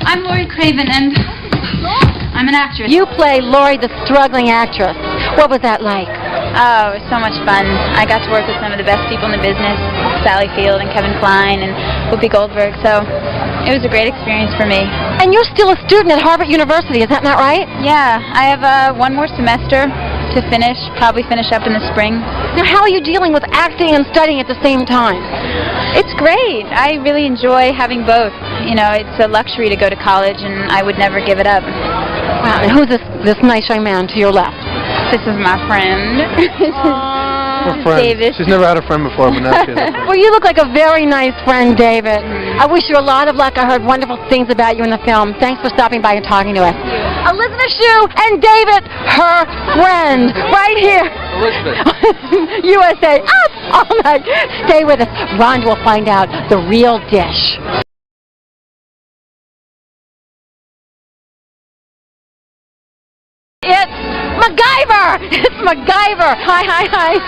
I'm Lori Craven, and I'm an actress. You play Lori, the struggling actress. What was that like? Oh, it was so much fun. I got to work with some of the best people in the business, Sally Field and Kevin Kline and Whoopi Goldberg, so it was a great experience for me. And you're still a student at Harvard University, is that not right? Yeah, I have one more semester to finish, probably finish up in the spring. Now, how are you dealing with acting and studying at the same time? It's great. I really enjoy having both. You know, it's a luxury to go to college, and I would never give it up. Wow, and who's this nice young man to your left? This is my friend. We're friends. David. She's never had a friend before, but now she has a friend. Well, you look like a very nice friend, David. I wish you a lot of luck. I heard wonderful things about you in the film. Thanks for stopping by and talking to us. Elizabeth Shue and David, her friend, right here. Elizabeth. USA Up All Night. Stay with us. Rhonda will find out the real dish. It's MacGyver! It's MacGyver! Hi.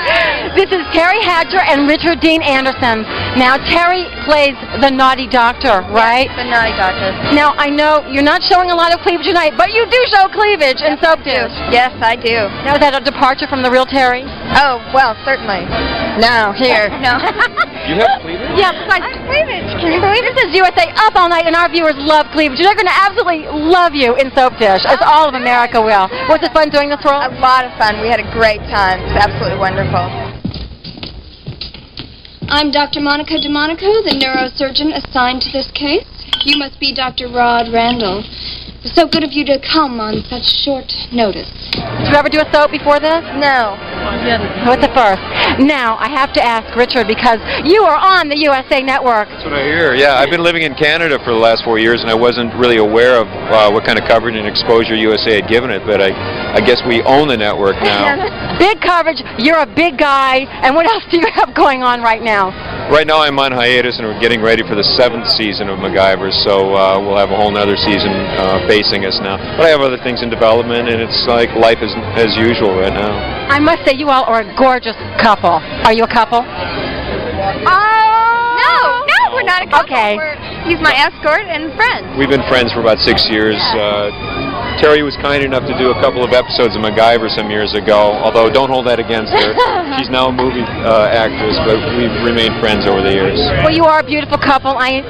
This is Terry Hatcher and Richard Dean Anderson. Now, Terry plays the naughty doctor, right? The naughty doctor. Now, I know you're not showing a lot of cleavage tonight, but you do show cleavage in Soap Dish. Yes, I do. Now, is that a departure from the real Terry? Oh, well, certainly. No, here. No. You have cleavage? Yeah, besides, Cleavage. Can you believe it? this is USA Up All Night, and our viewers love cleavage. They're going to absolutely love you in Soap Dish, as all of America will. Was it fun doing this role? A lot of fun. We had a great time. It was absolutely wonderful. I'm Dr. Monica DeMonico, the neurosurgeon assigned to this case. You must be Dr. Rod Randall. It's so good of you to come on such short notice. Did you ever do a soap before this? No. What's the first? Now, I have to ask Richard, because you are on the USA Network. That's what I hear. Yeah, I've been living in Canada for the last 4 years, and I wasn't really aware of what kind of coverage and exposure USA had given it, but I guess we own the network now. Big coverage, you're a big guy, and what else do you have going on right now? Right now I'm on hiatus, and we're getting ready for the 7th season of MacGyver, so we'll have a whole nother season facing us now. But I have other things in development, and it's like life is as usual right now. I must say, you all are a gorgeous couple. Are you a couple? No, we're not a couple. Okay. He's my escort and friend. We've been friends for about 6 years. Terry was kind enough to do a couple of episodes of MacGyver some years ago, although don't hold that against her. She's now a movie actress, but we've remained friends over the years. Well, you are a beautiful couple. I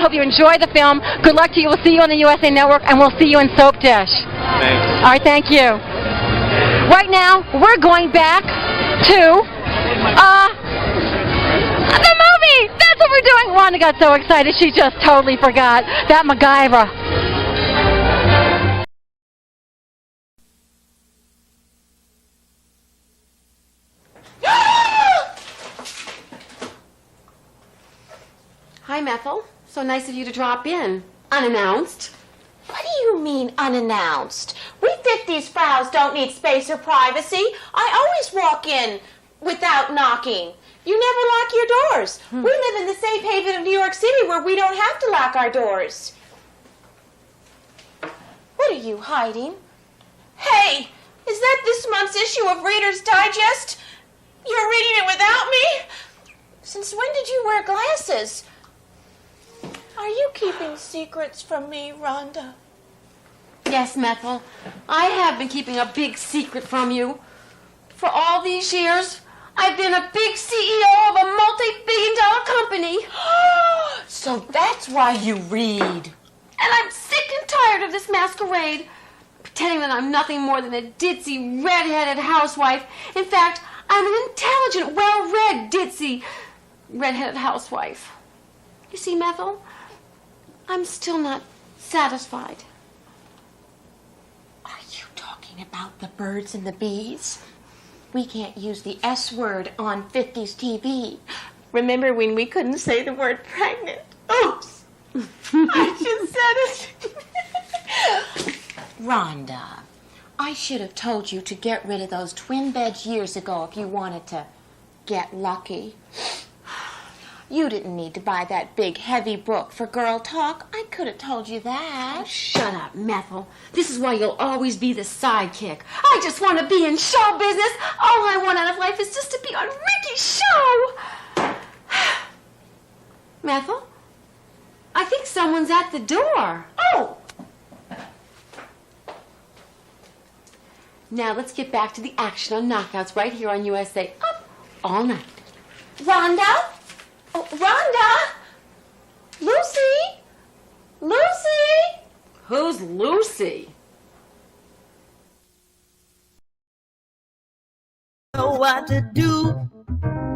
hope you enjoy the film. Good luck to you. We'll see you on the USA Network, and we'll see you in Soap Dish. Thanks. All right, thank you. Right now, we're going back to the movie. That's what we're doing. Rhonda got so excited, she just totally forgot that MacGyver. Hi, Methel. So nice of you to drop in. Unannounced. What do you mean, unannounced? We 50s frauds don't need space or privacy. I always walk in without knocking. You never lock your doors. We live in the safe haven of New York City where we don't have to lock our doors. What are you hiding? Hey, is that this month's issue of Reader's Digest? You're reading it without me? Since when did you wear glasses? Are you keeping secrets from me, Rhonda? Yes, Methel. I have been keeping a big secret from you. For all these years, I've been a big CEO of a multi-billion-dollar company. So that's why you read. And I'm sick and tired of this masquerade. Pretending that I'm nothing more than a ditzy, red-headed housewife. In fact, I'm an intelligent, well-read, ditzy, red-headed housewife. You see, Methel, I'm still not satisfied. Are you talking about the birds and the bees? We can't use the S word on 50s TV. Remember when we couldn't say the word pregnant? Oops. I just said it. Rhonda, I should have told you to get rid of those twin beds years ago if you wanted to get lucky. You didn't need to buy that big, heavy book for girl talk. I could have told you that. Oh, shut up, Methel. This is why you'll always be the sidekick. I just want to be in show business. All I want out of life is just to be on Ricky's show. Methel, I think someone's at the door. Oh, Now let's get back to the action on Knockouts right here on USA Up All Night. Rhonda? Oh, Rhonda? Lucy? Lucy? Who's Lucy? Know what to do.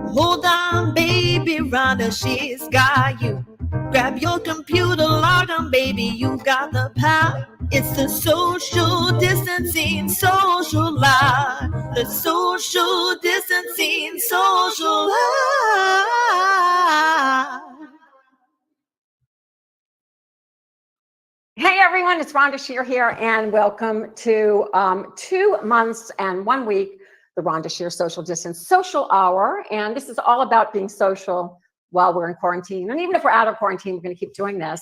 Hold on, baby, Rhonda, she's got you. Grab your computer, log on, baby, you got the power. It's the social distancing, social life. The social distancing, social life. Hey everyone, it's Rhonda Shear here, and welcome to 2 months and 1 week, the Rhonda Shear Social Distance Social Hour. And this is all about being social while we're in quarantine. And even if we're out of quarantine, we're going to keep doing this.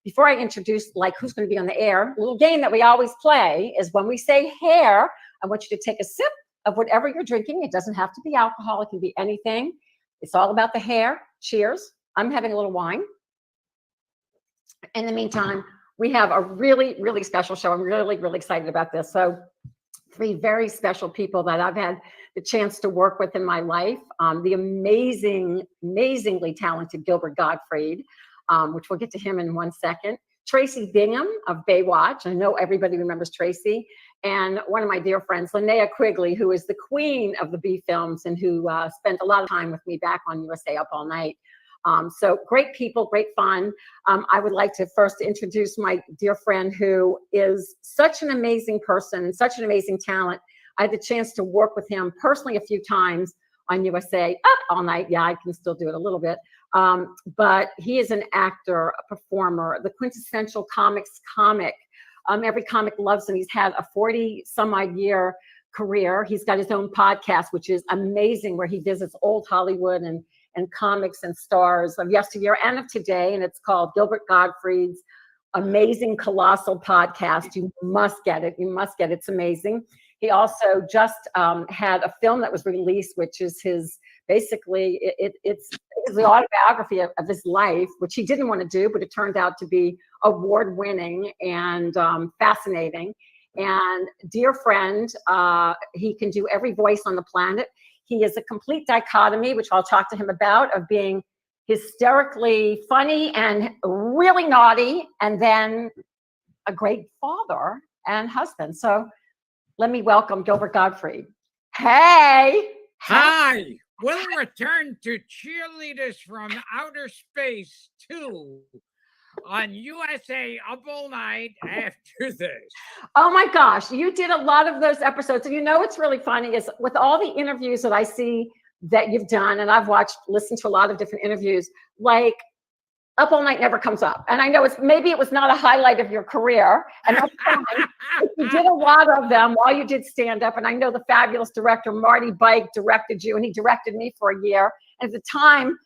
Before I introduce who's going to be on the air, a little game that we always play is when we say hair, I want you to take a sip of whatever you're drinking. It doesn't have to be alcohol. It can be anything. It's all about the hair. Cheers. I'm having a little wine. In the meantime, we have a really, really special show. I'm really, really excited about this. So 3 very special people that I've had the chance to work with in my life. The amazingly talented Gilbert Gottfried, which we'll get to him in 1 second. Tracy Bingham of Baywatch. I know everybody remembers Tracy. And one of my dear friends, Linnea Quigley, who is the queen of the B films and who spent a lot of time with me back on USA Up All Night. So great people, great fun. I would like to first introduce my dear friend who is such an amazing person, such an amazing talent. I had the chance to work with him personally a few times on USA Up All Night. Yeah, I can still do it a little bit. But he is an actor, a performer, the quintessential comics comic. Every comic loves him. He's had a 40-some-odd year career. He's got his own podcast, which is amazing, where he visits old Hollywood and comics and stars of yesteryear and of today. And it's called Gilbert Gottfried's Amazing Colossal Podcast. You must get it. You must get it. It's amazing. He also just had a film that was released, which is his, basically, it's the autobiography of his life, which he didn't want to do, but it turned out to be award-winning and fascinating. And dear friend, he can do every voice on the planet. He is a complete dichotomy, which I'll talk to him about, of being hysterically funny and really naughty, and then a great father and husband. So let me welcome Gilbert Gottfried. Hey! Hi! We'll return to Cheerleaders from Outer Space 2 on USA Up All Night after this. Oh my gosh, you did a lot of those episodes. And you know what's really funny is with all the interviews that I see that you've done, and I've listened to a lot of different interviews, like Up All Night never comes up. And I know maybe it was not a highlight of your career, and that's fine. You did a lot of them while you did stand up. And I know the fabulous director, Marty Bike, directed you, and he directed me for a year. And at the time,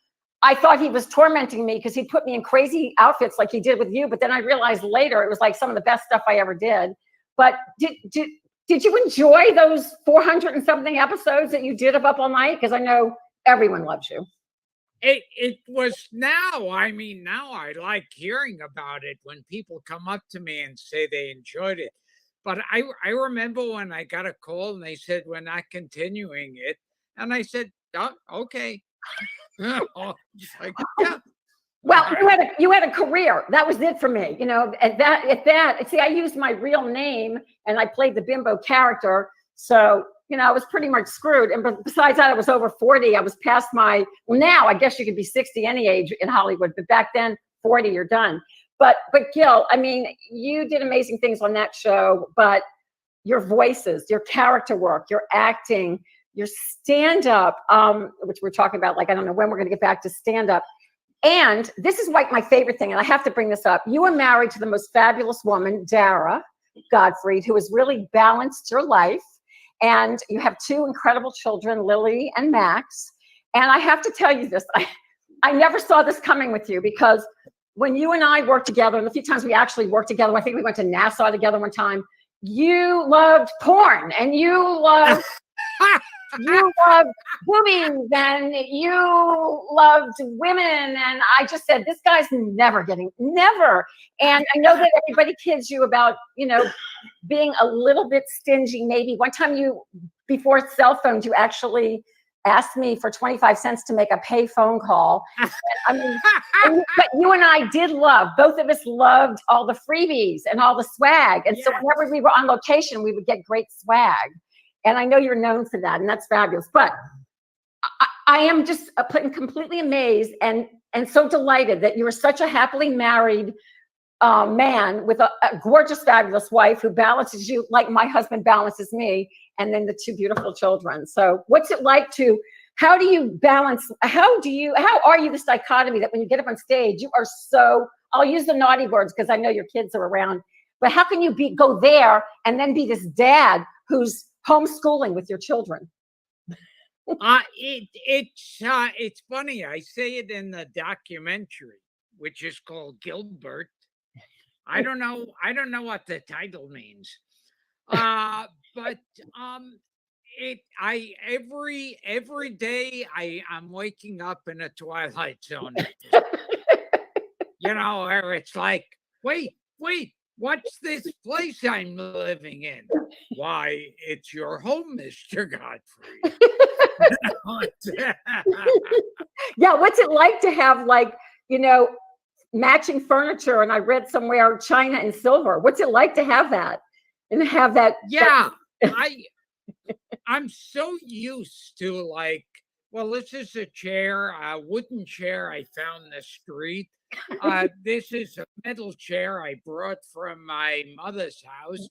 I thought he was tormenting me because he put me in crazy outfits like he did with you. But then I realized later it was like some of the best stuff I ever did. But did you enjoy those 400 and something episodes that you did of Up All Night? Because I know everyone loves you. It was now. I mean, now I like hearing about it when people come up to me and say they enjoyed it. But I remember when I got a call and they said, we're not continuing it. And I said, oh, okay. Like, yeah. Well, you had a career. That was it for me. You know, see, I used my real name and I played the bimbo character. So, you know, I was pretty much screwed. And besides that, I was over 40. I was past well, now I guess you could be 60 any age in Hollywood, but back then 40, you're done. But Gil, I mean, you did amazing things on that show, but your voices, your character work, your acting, your stand-up, which we're talking about, like, I don't know when we're going to get back to stand-up. And this is like my favorite thing, and I have to bring this up. You are married to the most fabulous woman, Dara Gottfried, who has really balanced your life. And you have 2 incredible children, Lily and Max. And I have to tell you this, I never saw this coming with you, because when you and I worked together, and the few times we actually worked together, I think we went to Nassau together one time, you loved porn, and you loved you loved boobies and you loved women. And I just said, this guy's never. And I know that everybody kids you about, being a little bit stingy. Maybe one time before cell phones, you actually asked me for 25 cents to make a pay phone call. I mean, but you and I did both of us loved all the freebies and all the swag. And so whenever we were on location, we would get great swag. And I know you're known for that, and that's fabulous. But I am just completely amazed and so delighted that you were such a happily married man with a gorgeous, fabulous wife who balances you like my husband balances me, and then the two beautiful children. So what's it like how do you balance, how are you this dichotomy that when you get up on stage, you are so, I'll use the naughty words because I know your kids are around, but how can you go there and then be this dad who's homeschooling with your children? It's funny. I say it in the documentary, which is called Gilbert. I don't know what the title means. But every day I'm waking up in a twilight zone. Where it's like, wait, what's this place I'm living in? Why, it's your home, Mr. Godfrey. Yeah, what's it like to have matching furniture? And I read somewhere China and silver. What's it like to have that? And have that? Yeah, I'm so used to this is a wooden chair I found in the street. This is a metal chair I brought from my mother's house,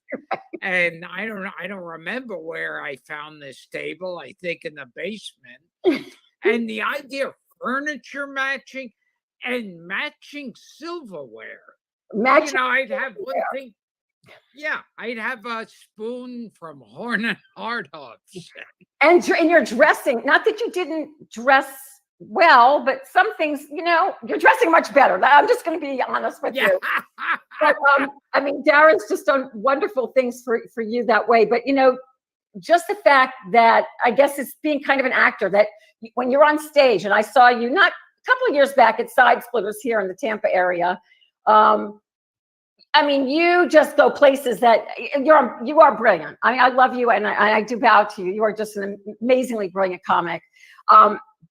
and I don't remember where I found this table. I think in the basement. And the idea of furniture matching and matching silverware. I'd have one thing. Yeah, I'd have a spoon from Horn and Hardhop's. And you're dressing. Not that you didn't dress well, but some things, you're dressing much better. I'm just going to be honest with you. But Darren's just done wonderful things for you that way. But just the fact that I guess it's being kind of an actor that when you're on stage, and I saw you not a couple of years back at Side Splitters here in the Tampa area. You just go places that you are brilliant. I love you, and I do bow to you. You are just an amazingly brilliant comic.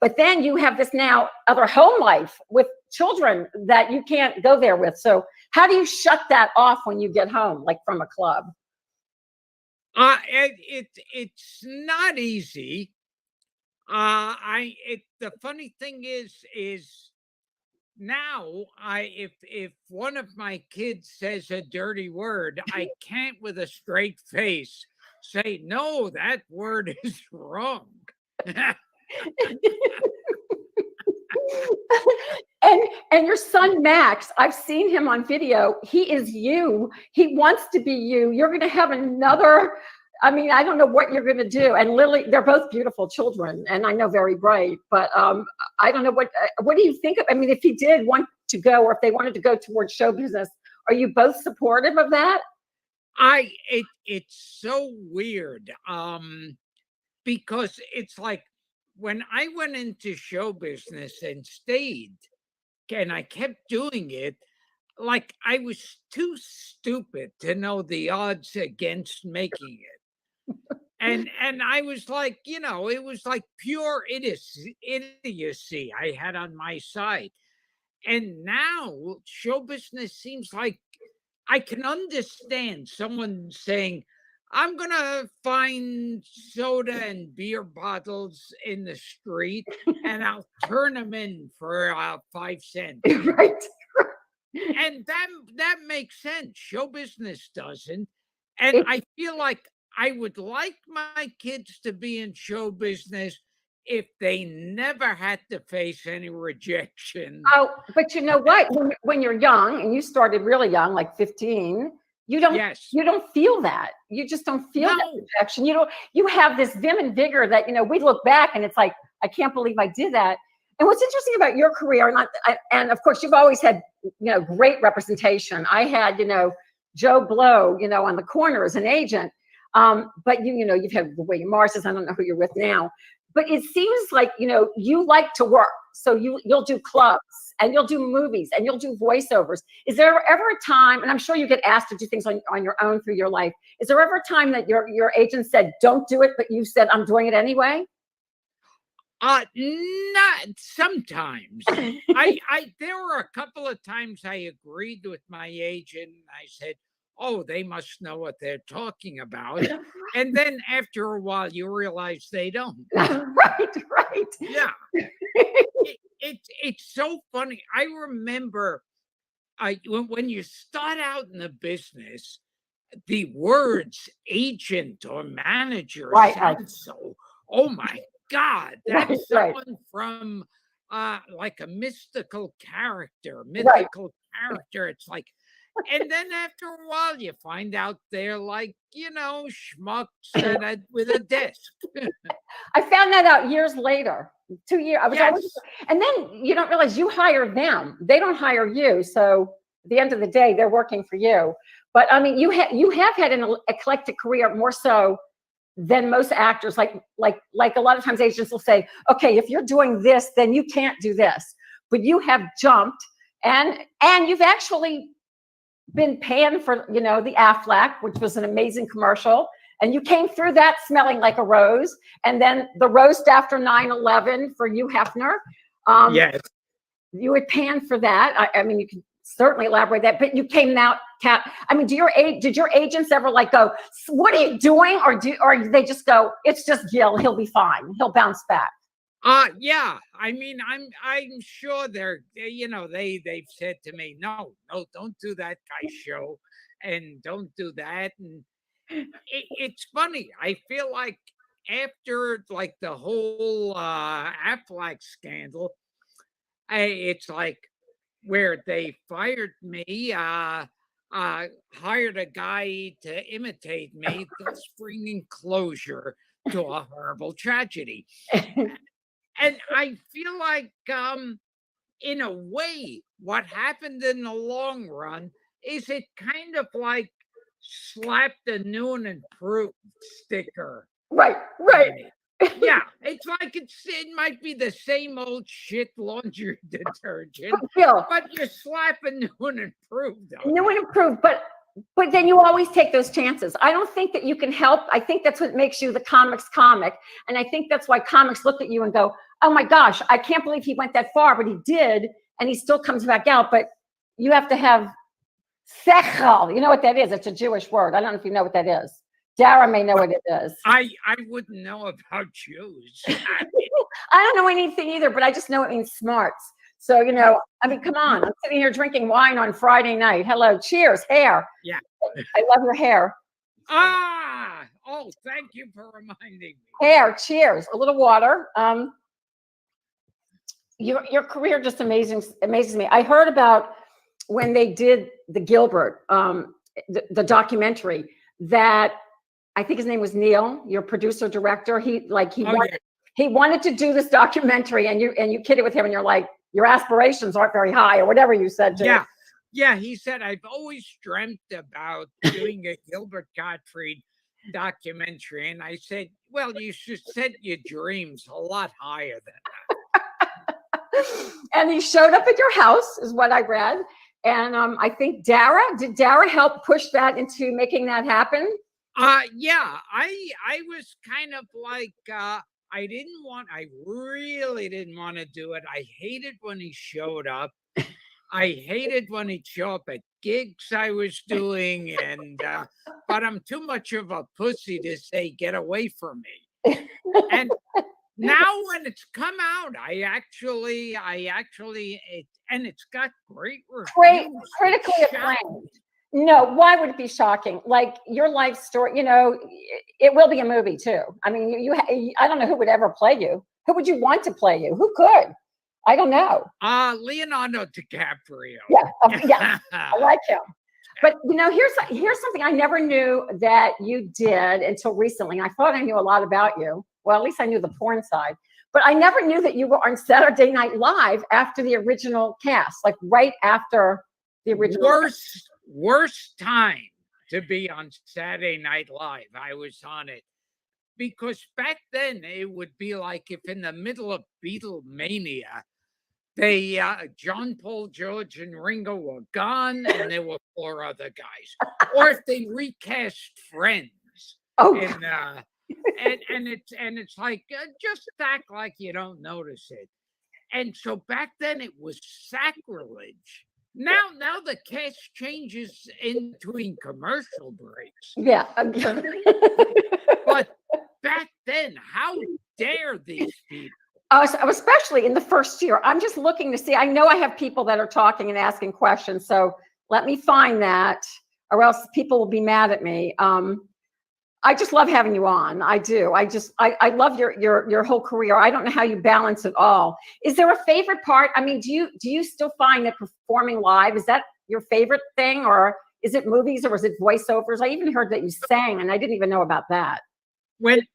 But then you have this now other home life with children that you can't go there with. So how do you shut that off when you get home, like from a club? It's not easy. The funny thing is now if one of my kids says a dirty word, I can't with a straight face say, no, that word is wrong. And your son Max, I've seen him on video. He is you. He wants to be you. You're going to have another. I don't know what you're going to do. And Lily, they're both beautiful children, and I know very bright. But I don't know what do you think of? If he did want to go, or if they wanted to go towards show business, are you both supportive of that? It's so weird because it's like when I went into show business and stayed, and I kept doing it, like I was too stupid to know the odds against making it. And I was like, it was like pure idiocy I had on my side. And now show business seems like I can understand someone saying, I'm going to find soda and beer bottles in the street and I'll turn them in for 5 cents. Right. And that makes sense. Show business doesn't. And I feel like I would like my kids to be in show business if they never had to face any rejection. Oh, but you know what? When you're young, and you started really young, like 15, you don't feel that. You just don't feel that rejection. You have this vim and vigor that, we look back and it's like, I can't believe I did that. And what's interesting about your career, and of course, you've always had, great representation. I had, Joe Blow, on the corner as an agent. But you know, you've had the William Morris's. I don't know who you're with now, but it seems like, you know, you like to work. So you'll do clubs and you'll do movies and you'll do voiceovers. Is there ever a time, and I'm sure you get asked to do things on your own through your life. Is there ever a time that your agent said, don't do it, but you said, I'm doing it anyway? Not sometimes. There were a couple of times I agreed with my agent. I said, oh, they must know what they're talking about. And then after a while, you realize they don't. Right. Yeah. It's so funny. I remember when you start out in the business, the words agent or manager sound so, oh my God, that's someone from like a mythical character. It's like, and then after a while, you find out they're like, you know, schmucks with a desk. I found that out years later. 2 years. And then you don't realize you hire them. They don't hire you. So at the end of the day, they're working for you. But I mean, you have had an eclectic career, more so than most actors. Like a lot of times agents will say, okay, if you're doing this, then you can't do this. But you have jumped and you've actually been panned for, you know, the Aflac, which was an amazing commercial. And you came through that smelling like a rose. And then the roast after 9/11 for Hugh Hefner. Yes. You had panned for that. I mean, you can certainly elaborate that, but you came out, I mean, did your agents ever like go, what are you doing? Or they just go, it's just Gil, he'll be fine. He'll bounce back. Yeah. I mean, I'm sure they've said to me, no, don't do that guy show and don't do that. And it's funny. I feel like after like the whole Aflac scandal, it's like where they fired me, hired a guy to imitate me, thus bringing closure to a horrible tragedy. And I feel like, in a way, what happened in the long run is it kind of like slapped a new and improved sticker. Right. Yeah, it's like it might be the same old shit laundry detergent, but you slap a new and improved on New and improved, but then you always take those chances. I don't think that you can help. I think that's what makes you the comics comic. And I think that's why comics look at you and go, oh my gosh, I can't believe he went that far, but he did, and he still comes back out. But you have to have sechel. You know what that is? It's a Jewish word. I don't know if you know what that is. Dara may know what it is. I wouldn't know about Jews. I don't know anything either, but I just know it means smarts. So, you know, I mean, come on. I'm sitting here drinking wine on Friday night. Hello. Cheers. Hair. Yeah. I love your hair. Oh, thank you for reminding me. Hair. Cheers. A little water. Your career just amazes me. I heard about when they did the Gilbert, the documentary, that I think his name was Neil, your producer director. He wanted to do this documentary, and you kidded with him, and you're like, your aspirations aren't very high, or whatever you said to him. Yeah. He said, I've always dreamt about doing a Gilbert Gottfried documentary, and I said, well, you should set your dreams a lot higher than that. And he showed up at your house, is what I read. And I think did Dara help push that into making that happen? Yeah, I was kind of like, I really didn't want to do it. I hated when he showed up. I hated when he'd show up at gigs I was doing, and but I'm too much of a pussy to say, get away from me. And now when it's come out, I actually, and it's got great reviews. Critically acclaimed. No, why would it be shocking? Like your life story, you know, it will be a movie too. I mean, I don't know who would ever play you. Who would you want to play you? Who could? I don't know. Leonardo DiCaprio. Yeah, I like him. But you know, here's something I never knew that you did until recently. I thought I knew a lot about you. Well, at least I knew the porn side. But I never knew that you were on Saturday Night Live after the original cast, like right after the original. Worst time. to be on Saturday Night Live. I was on it. Because back then it would be like if in the middle of Beatlemania, they John, Paul, George, and Ringo were gone, and there were 4 other guys, or if they recast Friends. Oh, And it's like just act like you don't notice it. And so back then it was sacrilege. Now the cast changes in between commercial breaks. yeah. But back then, how dare these people? Especially in the first year. I'm just looking to see. I know I have people that are talking and asking questions, so let me find that, or else people will be mad at me. I just love having you on. I do. I love your whole career. I don't know how you balance it all. Is there a favorite part? I mean, do you still find that performing live, is that your favorite thing, or is it movies, or is it voiceovers? I even heard that you sang, and I didn't even know about that. When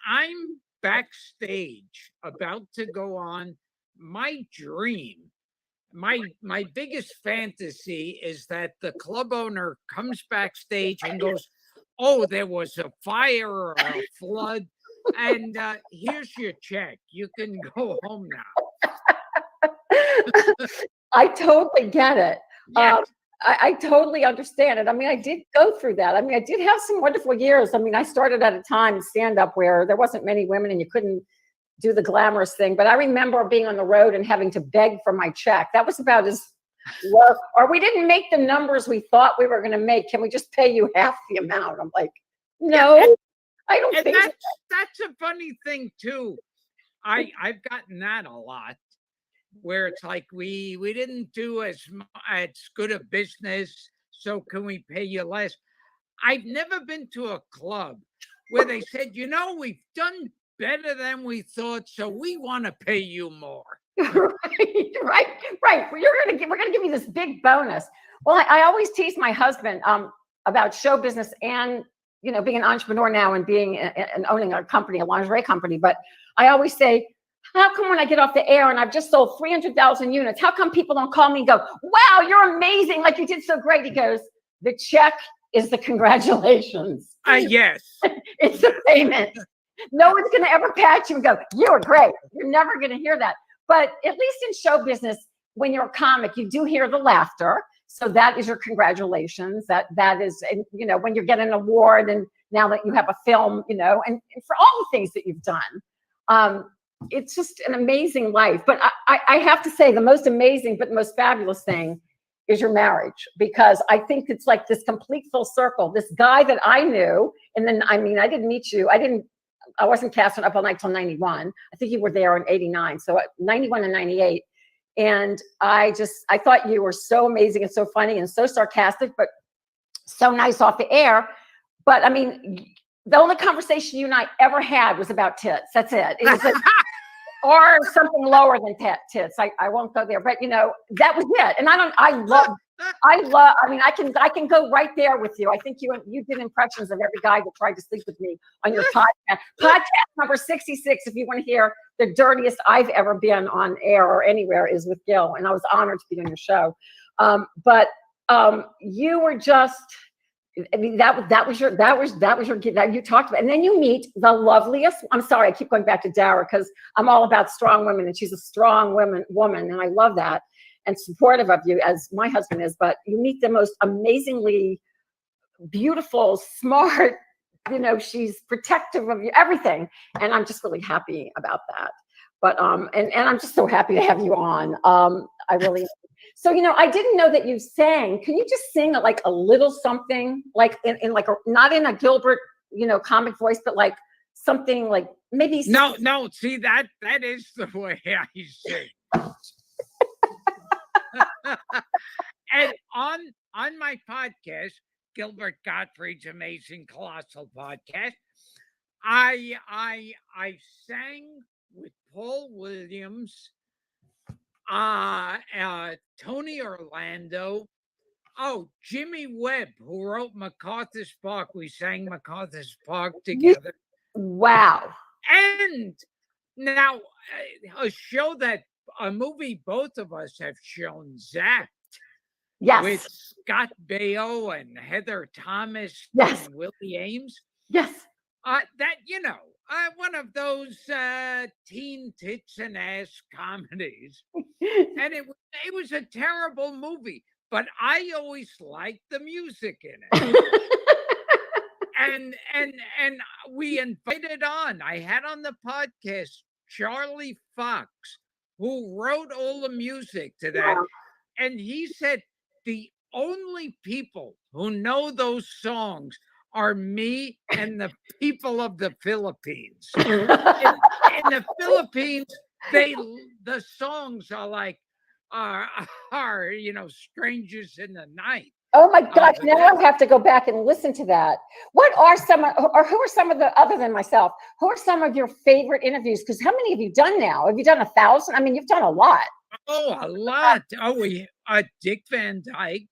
I'm backstage about to go on, my dream, my biggest fantasy is that the club owner comes backstage and goes, "Oh, there was a fire or a flood, and here's your check. You can go home now." I totally get it. Yes. I totally understand it. I mean, I did go through that. I mean, I did have some wonderful years. I mean, I started at a time in stand-up where there wasn't many women and you couldn't do the glamorous thing. But I remember being on the road and having to beg for my check. That was about as low. Or we didn't make the numbers we thought we were going to make. Can we just pay you half the amount? I'm like, no, I don't think so. That's a funny thing too. I've gotten that a lot, where it's like we didn't do as good a business, so can we pay you less? I've never been to a club where they said, we've done better than we thought, so we want to pay you more. right. Well, we're gonna give you this big bonus. Well, I always tease my husband about show business and being an entrepreneur now and being and owning a company, a lingerie company. But I always say, how come when I get off the air and I've just sold 300,000 units, how come people don't call me and go, "Wow, you're amazing, like you did so great"? He goes, "The check is the congratulations." Yes. It's the payment. No one's going to ever pat you and go, "You were great." You're never going to hear that. But at least in show business, when you're a comic, you do hear the laughter. So that is your congratulations. That is, and when you get an award, and now that you have a film, and for all the things that you've done. It's just an amazing life. But I have to say, the most amazing but the most fabulous thing is your marriage, because I think it's like this complete full circle. This guy that I knew, and then, I didn't meet you. I wasn't cast on Up All Night till 91. I think you were there in 89. So 91 and 98. And I thought you were so amazing and so funny and so sarcastic, but so nice off the air. But the only conversation you and I ever had was about tits. That's it. It was like, or something lower than tits. I won't go there, but that was it. And I can go right there with you. I think you did impressions of every guy that tried to sleep with me on your podcast. Podcast number 66, if you want to hear the dirtiest I've ever been on air or anywhere, is with Gil. And I was honored to be on your show. But you were just, that was your that you talked about. And then you meet the loveliest. I'm sorry, I keep going back to Dara because I'm all about strong women, and she's a strong woman, and I love that and supportive of you as my husband is. But you meet the most amazingly beautiful, smart. She's protective of you, everything, and I'm just really happy about that. But and I'm just so happy to have you on. I really. So, I didn't know that you sang. Can you just sing like a little something, like in like not in a Gilbert, comic voice, but like something like maybe. No. See, that is the way I sing. And on my podcast, Gilbert Gottfried's Amazing Colossal Podcast, I sang with Paul Williams, Tony Orlando, Jimmy Webb, who wrote MacArthur's Park. We sang MacArthur's Park together. Wow. And now a movie both of us have shown, Zapped. Yes. with Scott Baio and Heather Thomas Yes. and Willie Ames. Yes. That, one of those teen tits and ass comedies. And it was a terrible movie, but I always liked the music in it. and we invited on. I had on the podcast Charlie Fox, who wrote all the music to that. Wow. And he said the only people who know those songs are me and the people of the Philippines. In the Philippines, the songs are like Strangers in the Night. Oh my gosh, now I have to go back and listen to that. What are some, or who are some of the, other than myself, who are some of your favorite interviews? Because how many have you done now? Have you done 1,000? I mean, you've done a lot. Oh, a lot. Oh, Dick Van Dyke.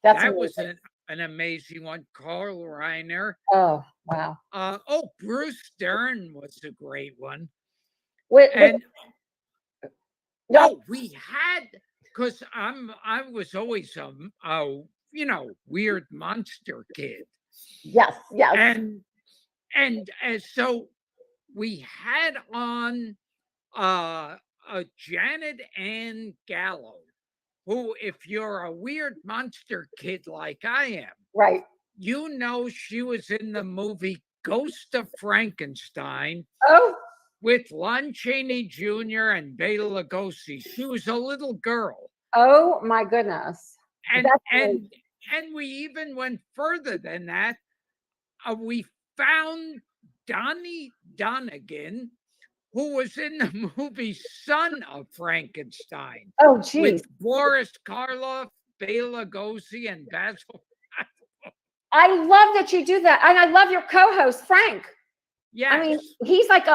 That was an amazing one. Carl Reiner. Oh, wow. Bruce Dern was a great one. We had, because I was always weird monster kid. Yes, yes. And so we had on Janet Ann Gallo, who, if you're a weird monster kid like I am, right, she was in the movie Ghost of Frankenstein. Oh. With Lon Chaney Jr. and Bela Lugosi. She was a little girl. Oh my goodness. And we even went further than that. We found Donnie Donegan, who was in the movie Son of Frankenstein. Oh, geez. With Boris Karloff, Bela Lugosi, and Basil. I love that you do that. And I love your co-host, Frank. Yeah. I mean, he's like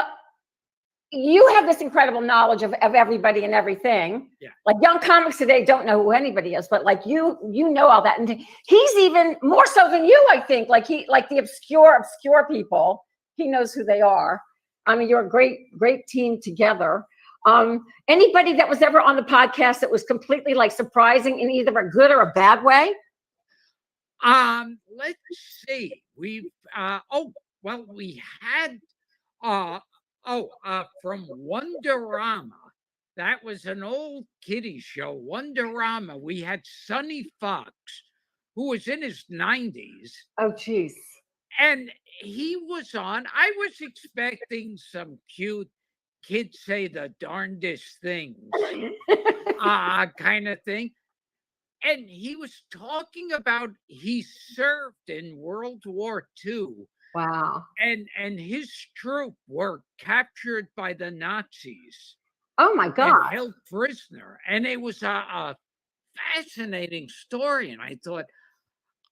you have this incredible knowledge of everybody and everything. Yeah. Like young comics today don't know who anybody is, but like you know all that. And he's even more so than you, I think. Like the obscure people, he knows who they are. I mean, you're a great team together. Anybody that was ever on the podcast that was completely like surprising in either a good or a bad way? Let's see. We had from Wonderama. That was an old kiddie show, Wonderama. We had Sonny Fox, who was in his 90s. Oh, geez. And he was on. I was expecting some cute kids say the darndest things kind of thing. And he was talking about he served in World War II. Wow. And his troop were captured by the Nazis. Oh my God. And held prisoner. And it was a fascinating story. And I thought,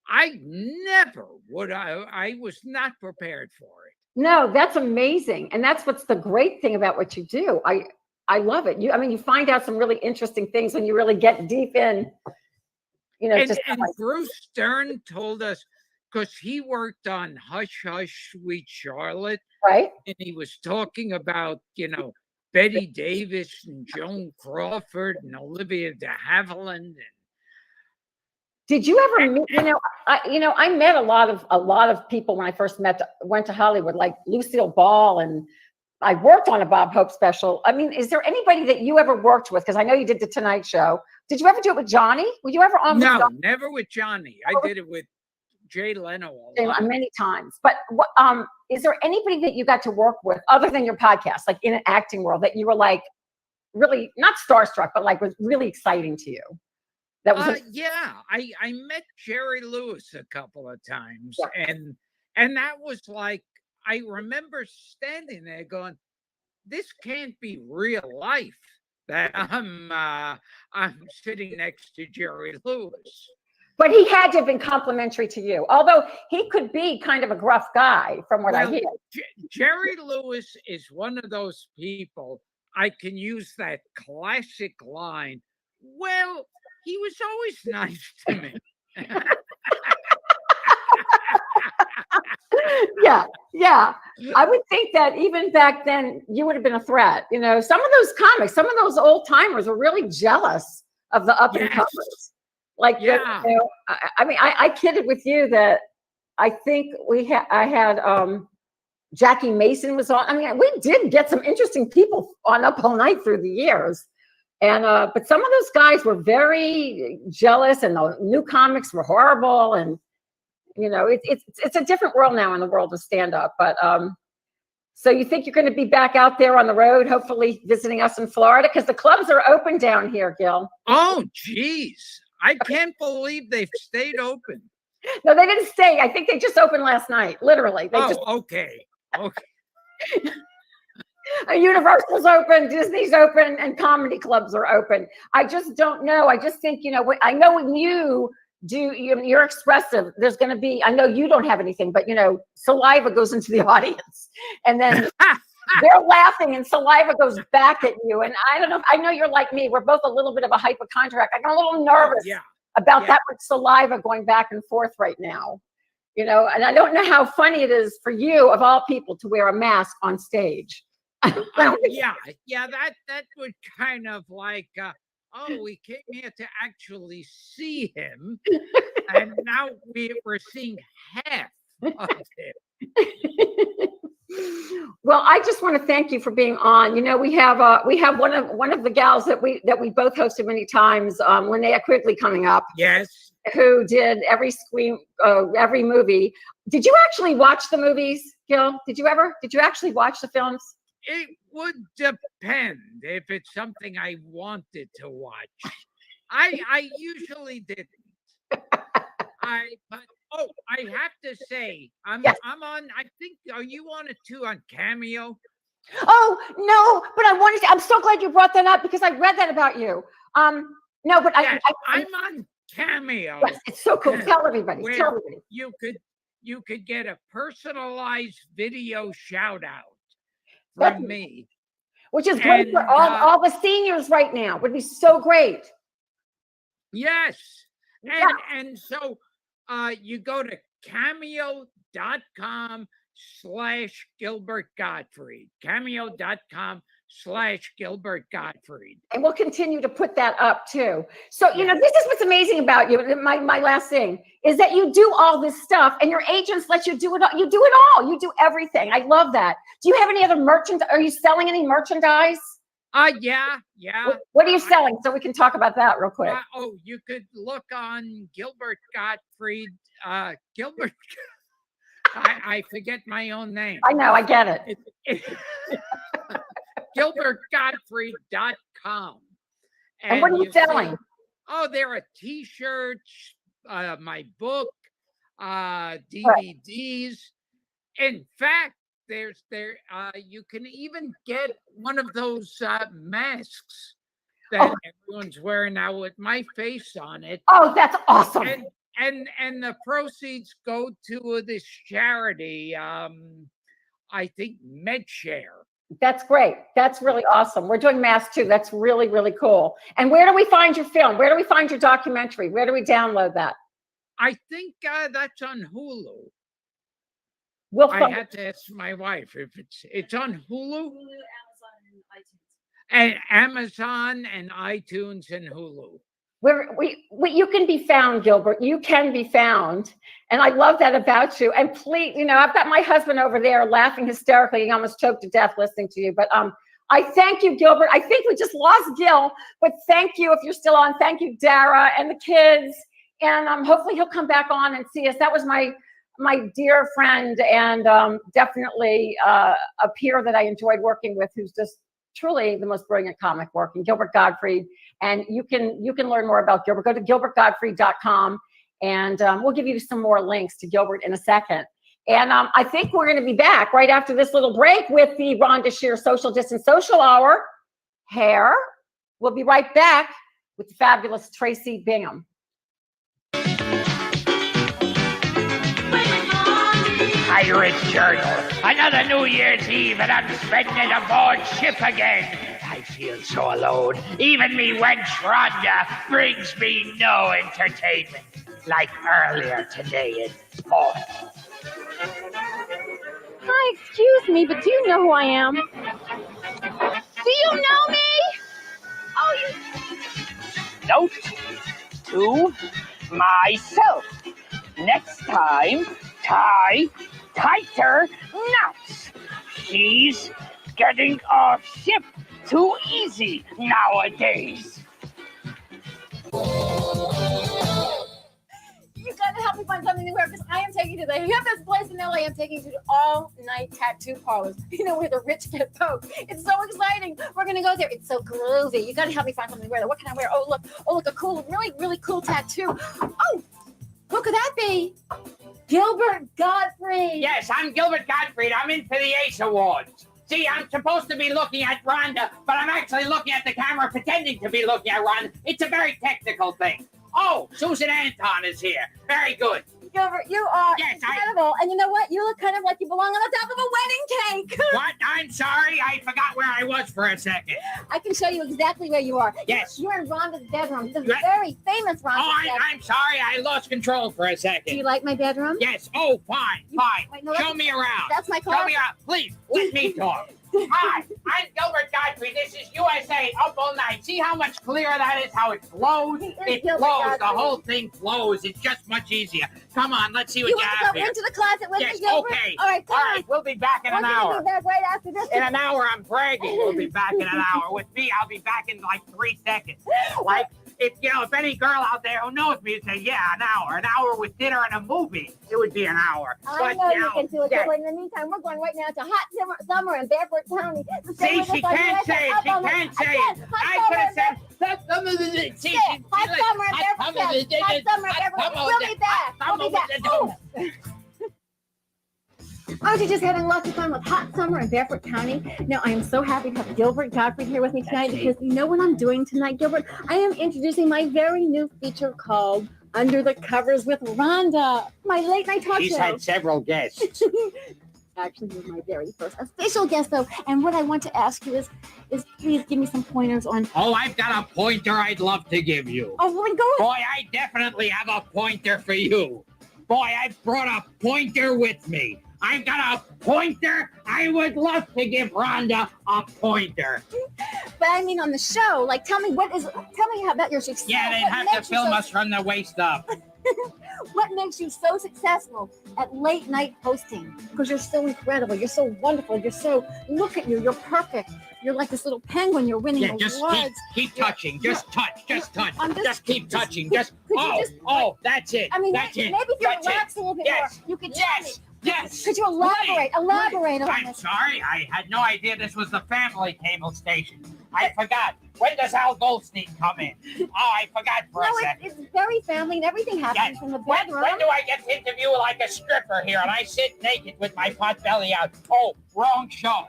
I never would. I was not prepared for it. No, that's amazing. And that's what's the great thing about what you do. I love it. You find out some really interesting things when you really get deep in, And Bruce Dern told us, because he worked on Hush Hush Sweet Charlotte. Right. And he was talking about, Betty Davis and Joan Crawford and Olivia de Havilland. Did you ever meet, I met a lot of people when I first went to Hollywood, like Lucille Ball, and I worked on a Bob Hope special. I mean, is there anybody that you ever worked with? Because I know you did the Tonight Show. Did you ever do it with Johnny? Were you ever on? No, never with Johnny. I did it with Jay Leno a lot. Many times. But is there anybody that you got to work with other than your podcast, like in an acting world, that you were like really not starstruck, but like was really exciting to you? That was I met Jerry Lewis a couple of times, yeah. and that was like, I remember standing there going, this can't be real life that I'm sitting next to Jerry Lewis. But he had to have been complimentary to you, although he could be kind of a gruff guy from what I hear. Jerry Lewis is one of those people, I can use that classic line, well, he was always nice to me. Yeah. I would think that even back then, you would have been a threat. Some of those comics, some of those old timers were really jealous of the up and comers. Like, Yeah. I mean, I kidded with you that I think I had Jackie Mason was on. I mean, we did get some interesting people on Up All Night through the years. And but some of those guys were very jealous, and the new comics were horrible. And it's a different world now in the world of stand up. But so you think you're going to be back out there on the road, hopefully visiting us in Florida, because the clubs are open down here, Gil. Oh, geez. I can't believe they've stayed open. No, they didn't stay. I think they just opened last night, literally. Okay. Universal's open, Disney's open, and comedy clubs are open. I just don't know. I just think, I know when you're expressive, there's going to be, I know you don't have anything, but, saliva goes into the audience. And then they're laughing and saliva goes back at you. And I don't know, I know you're like me. We're both a little bit of a hypochondriac. I'm a little nervous about that much saliva going back and forth right now. And I don't know how funny it is for you, of all people, to wear a mask on stage. That would kind of like, we came here to actually see him, and now we're seeing half of him. Well, I just want to thank you for being on. We have one of the gals that we both hosted many times, Linnea Quigley, coming up. Yes. Who did every movie. Did you actually watch the movies, Gil? Did you actually watch the films? It would depend if it's something I wanted to watch. I usually didn't. I have to say, I'm on. I think, are you on it too on Cameo? Oh no, but I'm so glad you brought that up, because I read that about you. No, but I'm on Cameo. Yes, it's so cool. Tell everybody. You could get a personalized video shout out from me, which is great for all the seniors right now. Would be so great. Yes, and so you go to cameo.com/Gilbert Gottfried. Cameo.com/Gilbert Gottfried. And we'll continue to put that up too. So, this is what's amazing about you. My last thing is that you do all this stuff, and your agents let you do it all. You do it all. You do everything. I love that. Do you have any other merchandise? Are you selling any merchandise? Yeah. What are you selling? So we can talk about that real quick. You could look on Gilbert Gottfried. Gilbert. I forget my own name. I know. I get it. GilbertGottfried.com. And what are you selling? There are T-shirts, my book, DVDs. In fact, you can even get one of those masks that everyone's wearing now with my face on it. Oh, that's awesome. And the proceeds go to this charity, I think MedShare. That's great. That's really awesome. We're doing masks too. That's really, really cool. And where do we find your film? Where do we find your documentary? Where do we download that? I think that's on Hulu. I had to ask my wife if it's on Hulu. Amazon and iTunes and Hulu. You can be found, Gilbert. You can be found. And I love that about you. And please, I've got my husband over there laughing hysterically. He almost choked to death listening to you. But I thank you, Gilbert. I think we just lost Gil, but thank you if you're still on. Thank you, Dara and the kids. And hopefully he'll come back on and see us. That was my dear friend, and definitely a peer that I enjoyed working with, who's just truly the most brilliant comic working, Gilbert Gottfried. And you can learn more about Gilbert. Go to gilbertgottfried.com, and we'll give you some more links to Gilbert in a second. And I think we're going to be back right after this little break with the Rhonda Shear Social Distance Social Hour. Hair. We'll be right back with the fabulous Tracy Bingham. Pirate Journal. Another New Year's Eve and I'm spending it aboard ship again. I feel so alone. Even me wench Rhonda brings me no entertainment. Like earlier today in sport. Hi, excuse me, but do you know who I am? Do you know me? Oh, Note to myself. Next time, tie tighter knots. She's getting off ship too easy nowadays. You gotta help me find something to wear because I am taking you to you have this place in LA. I'm taking you to all-night tattoo parlors. You know where the rich get poked. It's so exciting. We're gonna go there. It's so groovy. You gotta help me find something to wear. What can I wear? Oh look, a cool, really cool tattoo. Oh, who could that be? Gilbert Gottfried. Yes, I'm Gilbert Gottfried. I'm in for the Ace Awards. See, I'm supposed to be looking at Rhonda, but I'm actually looking at the camera pretending to be looking at Rhonda. It's a very technical thing. Oh, Susan Anton is here. Very good. Gilbert, you are incredible. And you know what? You look kind of like you belong on the top of a wedding cake. What? I'm sorry. I forgot where I was for a second. I can show you exactly where you are. Yes. You're in Rhonda's bedroom. The very famous Rhonda's bedroom. I'm sorry. I lost control for a second. Do you like my bedroom? Yes. Oh, fine. Wait, no, show me around. That's my car. Show me around. Please, let me talk. Hi, I'm Gilbert Gottfried. This is USA Up All Night. See how much clearer that is? How it flows? It flows. The whole thing flows. It's just much easier. Come on, let's see what you have here. You want to go into the closet with yes, me, Gilbert? Okay. All right, come on. We'll be back in an hour. We'll be back right after this. In an hour, I'm bragging. We'll be back in an hour. With me, I'll be back in like 3 seconds. Like, if any girl out there who knows me would say, yeah, an hour with dinner and a movie, it would be an hour. I know you can do it. Yes. But in the meantime, we're going right now to hot summer in Beaufort County. See, she can't say it. She can't say it. I could have said, hot summer in Beaufort County. Hot summer in Beaufort County. We'll be back. We'll be back. Aren't you just having lots of fun with hot summer in Beaufort County? Now, I am so happy to have Gilbert Gottfried here with me tonight because you know what I'm doing tonight, Gilbert? I am introducing my very new feature called Under the Covers with Rhonda, my late night talk show. She's had several guests. Actually, you're my very first official guest, though. And what I want to ask you is please give me some pointers on... Oh, I've got a pointer I'd love to give you. Oh, well, go ahead. Boy, I definitely have a pointer for you. Boy, I brought a pointer with me. I've got a pointer. I would love to give Rhonda a pointer. But I mean on the show, like tell me about your success. Yeah, they'd have to film us from the waist up. What makes you so successful at late night hosting? Because you're so incredible. You're so wonderful. Look at you. You're perfect. You're like this little penguin. You're winning awards. Keep touching. Just touch. Just keep touching. That's it. I mean, that's it. Maybe if you relax a little bit more, you could tell me. Yes. Could you elaborate on this? I'm sorry. I had no idea this was the family cable station. I forgot. When does Al Goldstein come in? Oh, I forgot for a second. It's very family and everything happens in the bedroom. When do I get to interview like a stripper here and I sit naked with my pot belly out? Oh, wrong show.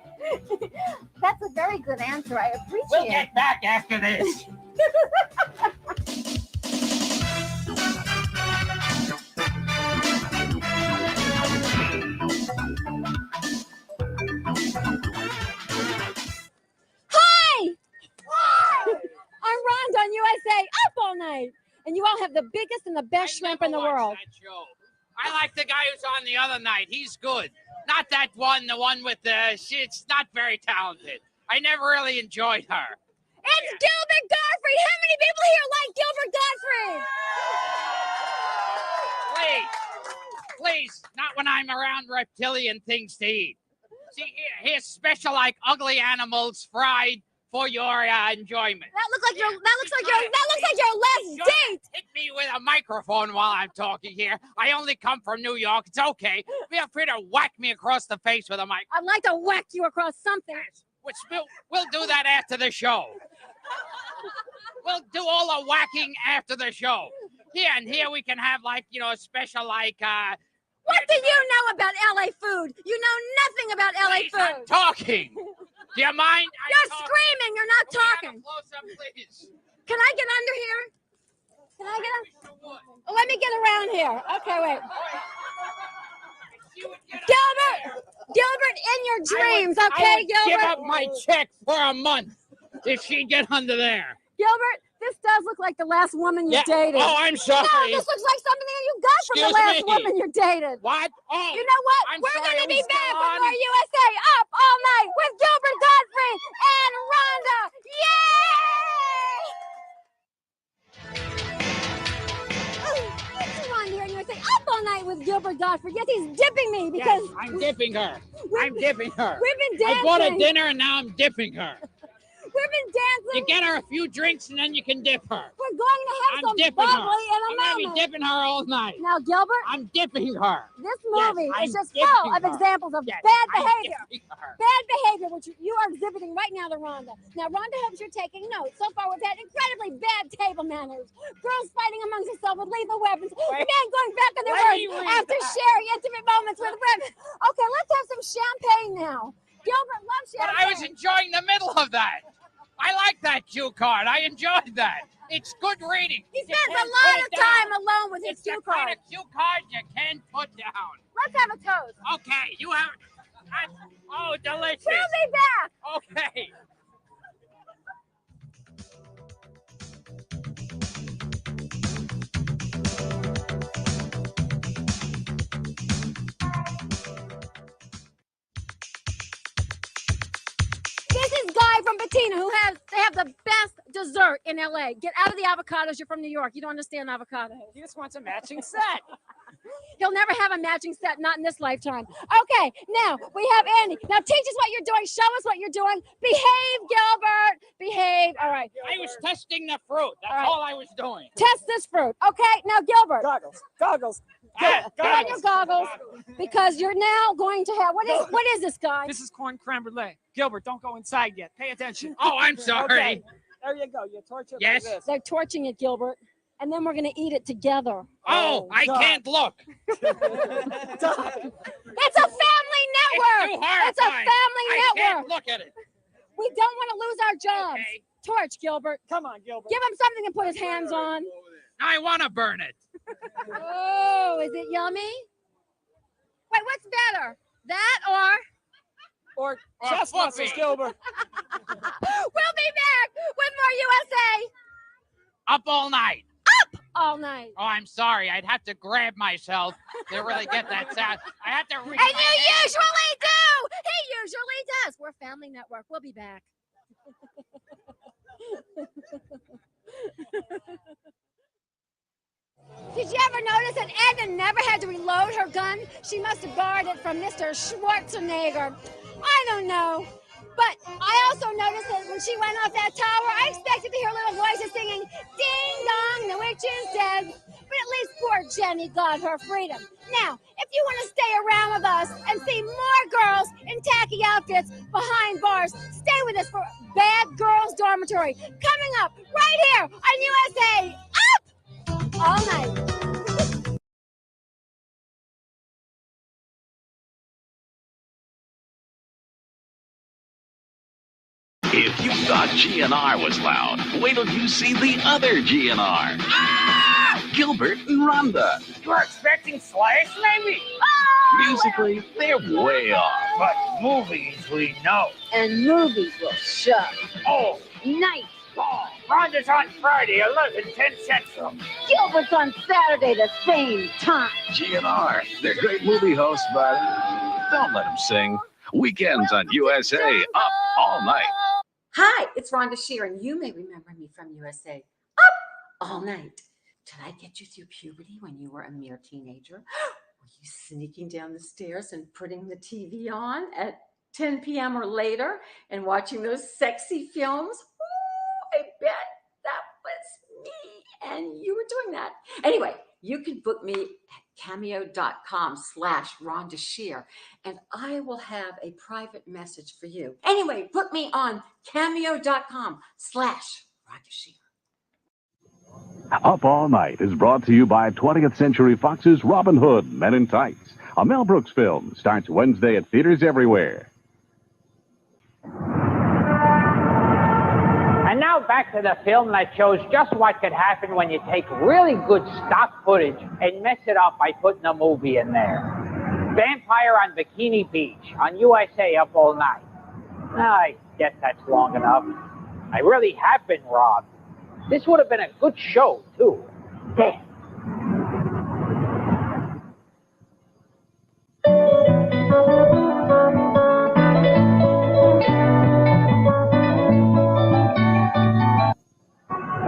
That's a very good answer. I appreciate it. We'll get back after this. I'm Rhonda on USA Up All Night. And you all have the biggest and the best shrimp in the world. That show. I like the guy who's on the other night. He's good. Not that one, the one with the... She's not very talented. I never really enjoyed her. It's Gilbert Gottfried. How many people here like Gilbert Gottfried? Please, not when I'm around reptilian things to eat. See, here's special like ugly animals fried for your enjoyment. That looks like your last date. Hit me with a microphone while I'm talking here. I only come from New York. It's okay. Feel free to whack me across the face with a mic. I'd like to whack you across something. We'll do that after the show. We'll do all the whacking after the show. Here we can have a special What do you know about LA food? You know nothing about LA food. I'm talking. Do you mind? You're screaming. You're not talking. Close up, please. Can I get under here? Can I get under? Oh, let me get around here. Okay, wait. Gilbert, in your dreams, okay, Gilbert? Give up my check for a month if she'd get under there. Gilbert, this does look like the last woman you dated. Oh, I'm sorry. No, this looks like something that you got from the last woman you dated. What? Oh. You know what? We're going to be back with more USA Up All Night with Gilbert Gottfried and Rhonda. Yay! with Gilbert Godfrey. Yes, he's dipping me because... Yes, I'm dipping her. I'm dipping her. We've been dancing. I bought a dinner and now I'm dipping her. We've been dancing. You get her a few drinks and then you can dip her. We're going to have some bubbly in a I'm moment. going to be dipping her all night. Now, Gilbert. I'm dipping her. This movie Yes, is just I'm full dipping of her. examples of Yes, bad I'm behavior. dipping her. Bad behavior, which you are exhibiting right now to Rhonda. Now, Rhonda hopes you're taking notes. So far, we've had incredibly bad table manners. Girls fighting amongst themselves with lethal weapons. Men going back on their words after sharing intimate moments with women. Okay, let's have some champagne now. Gilbert loves champagne. But I was enjoying the middle of that. I like that cue card. I enjoyed that. It's good reading. He spends a lot of time alone with his cue card. It's the kind of cue card you can't put down. Let's have a toast. Okay, you have... Oh, delicious. We'll be back. Okay. This is Guy from Bettina, they have the best dessert in LA. Get out of the avocados. You're from New York. You don't understand avocados. He just wants a matching set. He'll never have a matching set, not in this lifetime. Okay, now we have Andy. Now teach us what you're doing. Show us what you're doing. Behave, Gilbert. Behave. All right. I was testing the fruit. That's all I was doing. Test this fruit. Okay, now Gilbert. Goggles. Put on your goggles because you're now going to have what is this, guy? This is corn creme brulee. Gilbert, don't go inside yet. Pay attention. Oh, I'm sorry. Okay. There you go. You torch it Yes. like this. They're torching it, Gilbert, and then we're going to eat it together. Oh, I can't look. It's a family network. It's too hard. It's a family I network. can't look at it. We don't want to lose our jobs. Okay. Torch, Gilbert. Come on, Gilbert. Give him something to put his hands on. I want to burn it. Oh, is it yummy? Wait, what's better? That Or chest muscles, Gilbert. We'll be back with more USA Up all night. all night. Oh, I'm sorry. I'd have to grab myself to really get that sound. I have to reach And my you hand. usually do. He usually does. We're Family Network. We'll be back. Did you ever notice that Edna never had to reload her gun? She must have borrowed it from Mr. Schwarzenegger. I don't know. But I also noticed that when she went off that tower, I expected to hear little voices singing, "Ding dong, the witch is dead." But at least poor Jenny got her freedom. Now, if you want to stay around with us and see more girls in tacky outfits behind bars, stay with us for Bad Girls Dormitory. Coming up right here on USA Up All Night. If you thought GNR was loud, wait till you see the other GNR. Ah! Gilbert and Rhonda. You're expecting Slash, maybe? Musically, they're way off. But movies we know. And movies will show. Oh, Night. oh, Rhonda's on Friday, 11:10 Central. Gilbert's on Saturday the same time. GNR, they're great movie hosts, but don't let them sing. Weekends on USA, up all night. Hi, it's Rhonda Sheeran. You may remember me from USA Up All Night. Did I get you through puberty when you were a mere teenager? Were you sneaking down the stairs and putting the TV on at 10 p.m. or later and watching those sexy films? Ooh, I bet that was me and you were doing that. Anyway, you can book me at cameo.com/Rhonda Shear, and I will have a private message for you. Anyway, book me on cameo.com/Rhonda Shear. Up All Night is brought to you by 20th Century Fox's Robin Hood Men in Tights. A Mel Brooks film starts Wednesday at theaters everywhere. And now back to the film that shows just what could happen when you take really good stock footage and mess it up by putting a movie in there. Vampire on Bikini Beach on USA Up All Night. I guess that's long enough. I really have been robbed. This would have been a good show, too. Damn.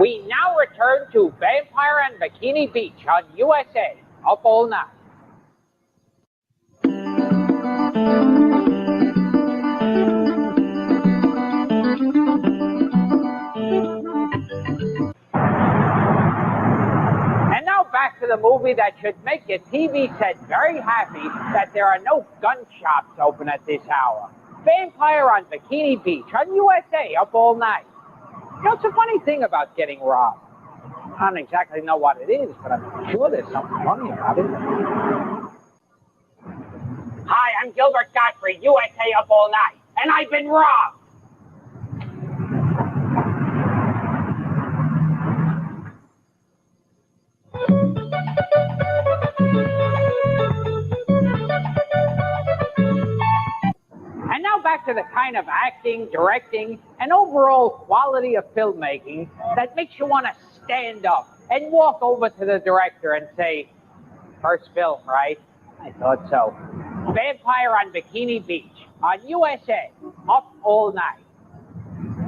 We now return to Vampire and Bikini Beach on USA Up All Night. And now back to the movie that should make your TV set very happy that there are no gun shops open at this hour. Vampire on Bikini Beach on USA up all night. You know, it's a funny thing about getting robbed. I don't exactly know what it is, but I'm sure there's something funny about it. Hi, I'm Gilbert Gottfried, USA up all night, and I've been robbed. And now back to the kind of acting, directing, and overall quality of filmmaking that makes you want to stand up and walk over to the director and say, first film, right? I thought so. Vampire on Bikini Beach on USA, up all night.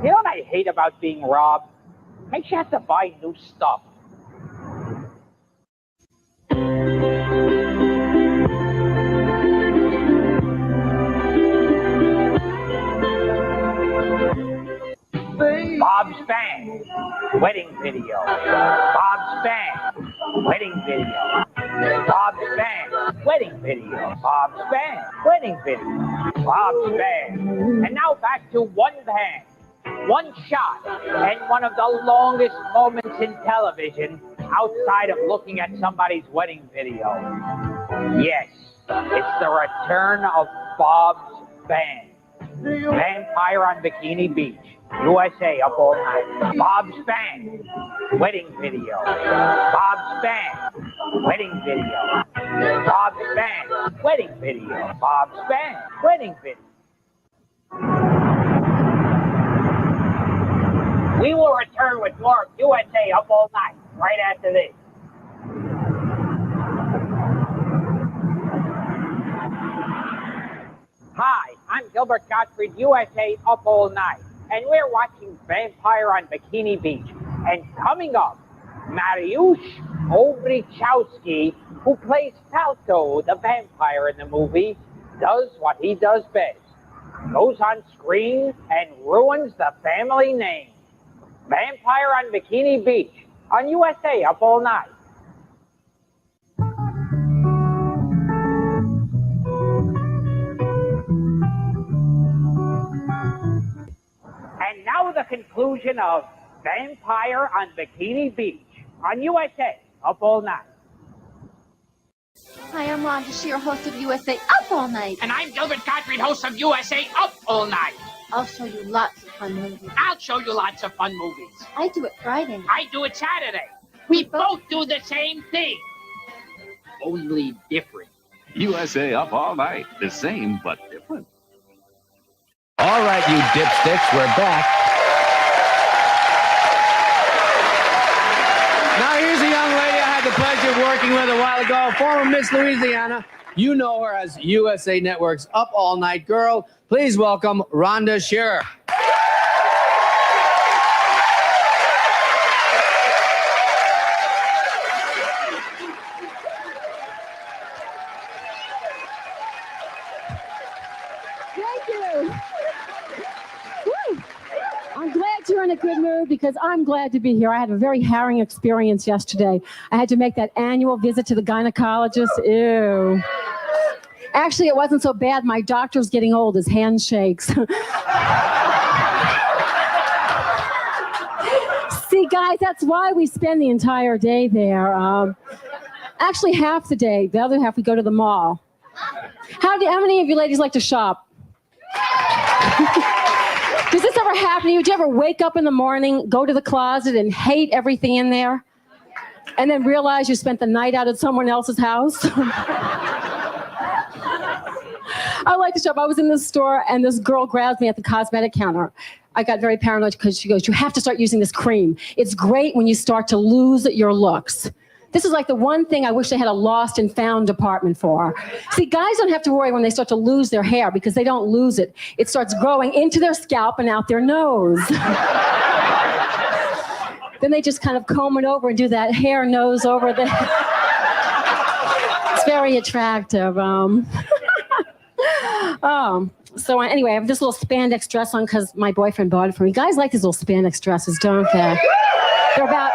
You know what I hate about being robbed? Makes you have to buy new stuff. Bob's Band, wedding video. Bob's Band, wedding video. Bob's Band, wedding video. Bob's Band, wedding video. Bob's Band. And now back to one band, one shot, and one of the longest moments in television outside of looking at somebody's wedding video. Yes, it's the return of Bob's Band. Vampire on Bikini Beach. USA up all night. Bob's Band, wedding video. Bob's Band, wedding video. Bob's Band, wedding video. Bob's Band, wedding video. We will return with more of USA up all night right after this. Hi, I'm Gilbert Gottfried, USA up all night. And we're watching Vampire on Bikini Beach. And coming up, Mariusz Obrichowski, who plays Falco, the vampire in the movie, does what he does best. Goes on screen and ruins the family name. Vampire on Bikini Beach on USA up all night. And now the conclusion of Vampire on Bikini Beach on USA up all night. Hi, I'm Rhonda Shear, host of USA Up All Night. And I'm Gilbert Gottfried, host of USA Up All Night. I'll show you lots of fun movies. I'll show you lots of fun movies. I do it Friday. I do it Saturday. We both do the same thing. Only different. USA Up All Night. The same, but different. All right, you dipsticks, we're back. Now, here's a young lady I had the pleasure of working with a while ago, former Miss Louisiana. You know her as USA Network's Up All Night girl. Please welcome Rhonda Shearer. Thank you. Woo. I'm glad you're in a good mood because I'm glad to be here. I had a very harrowing experience yesterday. I had to make that annual visit to the gynecologist. Ew. Actually, it wasn't so bad. My doctor was getting old. His hand shakes. See, guys, that's why we spend the entire day there. Actually, half the day. The other half, we go to the mall. How many of you ladies like to shop? Does this ever happen to you? Do you ever wake up in the morning, go to the closet, and hate everything in there? And then realize you spent the night out at someone else's house? I like to shop. I was in this store, and this girl grabs me at the cosmetic counter. I got very paranoid because she goes, "You have to start using this cream. It's great when you start to lose your looks." This is like the one thing I wish they had a lost and found department for. See, guys don't have to worry when they start to lose their hair because they don't lose it. It starts growing into their scalp and out their nose. Then they just kind of comb it over and do that hair nose over the... It's very attractive. So anyway, I have this little spandex dress on because my boyfriend bought it for me. Guys like these little spandex dresses, don't they? They're about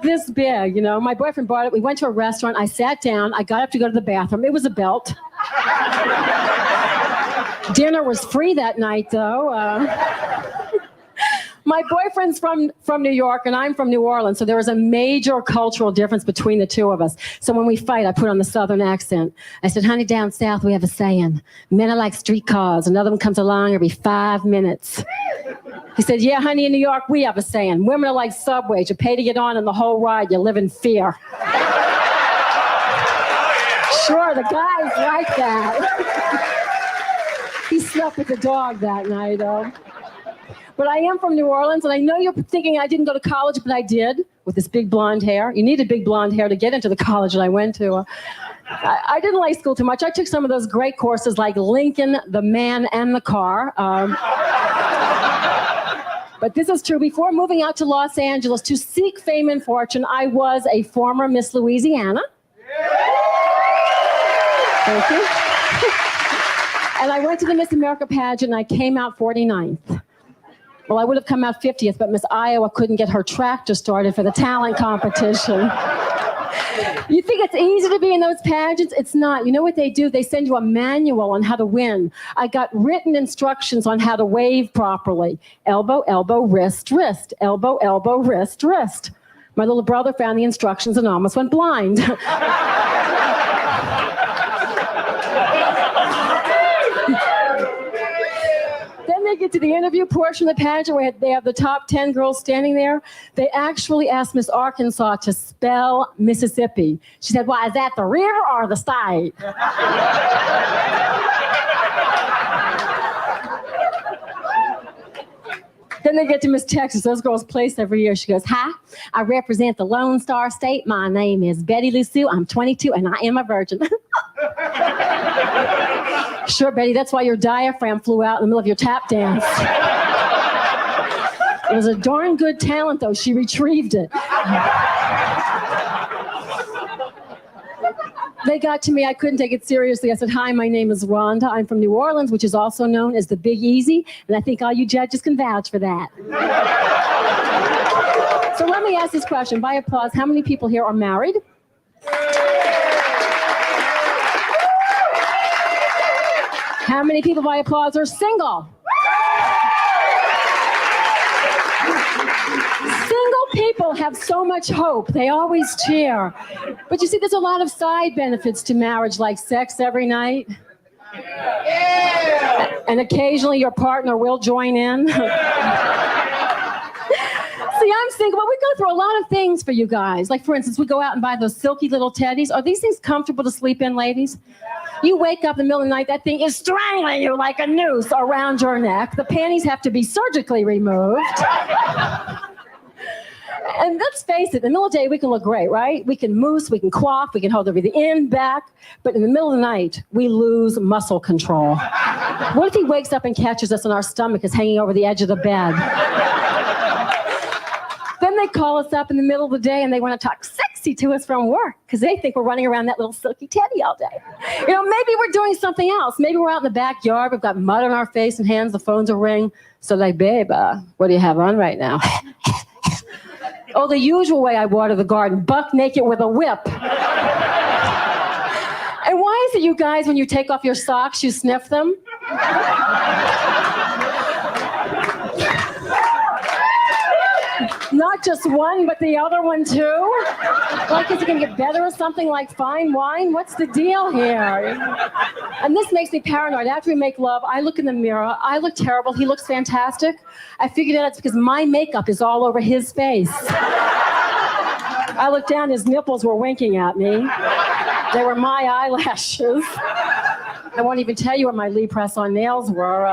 this big, you know. My boyfriend bought it. We went to a restaurant. I sat down. I got up to go to the bathroom. It was a belt. Dinner was free that night, though. My boyfriend's from New York, and I'm from New Orleans, so there was a major cultural difference between the two of us. So when we fight, I put on the Southern accent. I said, honey, down south, we have a saying, men are like streetcars. Another one comes along every 5 minutes. He said, yeah, honey, in New York, we have a saying, women are like subways. You pay to get on, and the whole ride, you live in fear. Sure, the guys like that. He slept with the dog that night, though. But I am from New Orleans, and I know you're thinking I didn't go to college, but I did, with this big blonde hair. You needed big blonde hair to get into the college that I went to. I didn't like school too much. I took some of those great courses like Lincoln, the Man, and the Car. But this is true. Before moving out to Los Angeles to seek fame and fortune, I was a former Miss Louisiana. Thank you. And I went to the Miss America pageant, and I came out 49th. Well, I would have come out 50th, but Miss Iowa couldn't get her tractor started for the talent competition. You think it's easy to be in those pageants? It's not. You know what they do? They send you a manual on how to win. I got written instructions on how to wave properly. Elbow, elbow, wrist, wrist. Elbow, elbow, wrist, wrist. My little brother found the instructions and almost went blind. Then they get to the interview portion of the pageant where they have the top 10 girls standing there. They actually asked Miss Arkansas to spell Mississippi. She said, well, is that the river or the state? Then they get to Miss Texas. Those girls place every year. She goes, hi, I represent the Lone Star State. My name is Betty Lou Sue. I'm 22 and I am a virgin. Sure, Betty, that's why your diaphragm flew out in the middle of your tap dance. It was a darn good talent, though. She retrieved it. They got to me. I couldn't take it seriously. I said, hi, my name is Rhonda. I'm from New Orleans, which is also known as the Big Easy. And I think all you judges can vouch for that. So let me ask this question. By applause, how many people here are married? How many people by applause are single? Single people have so much hope. They always cheer. But you see, there's a lot of side benefits to marriage, like sex every night. Yeah. And occasionally your partner will join in. See, I'm single, but we go through a lot of things for you guys. Like, for instance, we go out and buy those silky little teddies. Are these things comfortable to sleep in, ladies? You wake up in the middle of the night, that thing is strangling you like a noose around your neck. The panties have to be surgically removed. And let's face it, in the middle of the day, we can look great, right? We can moose, we can quaff, we can hold everything in, back. But in the middle of the night, we lose muscle control. What if he wakes up and catches us and our stomach is hanging over the edge of the bed? Then they call us up in the middle of the day and they want to talk sexy to us from work because they think we're running around that little silky teddy all day. You know, maybe we're doing something else. Maybe we're out in the backyard, we've got mud on our face and hands, the phone's a ring. So like, babe, what do you have on right now? Oh, the usual way I water the garden, buck naked with a whip. And why is it you guys, when you take off your socks, you sniff them? Not just one, but the other one too? Like, is it going to get better or something like fine wine? What's the deal here? And this makes me paranoid. After we make love, I look in the mirror. I look terrible. He looks fantastic. I figured out it's because my makeup is all over his face. I looked down. His nipples were winking at me. They were my eyelashes. I won't even tell you what my Lee press-on nails were.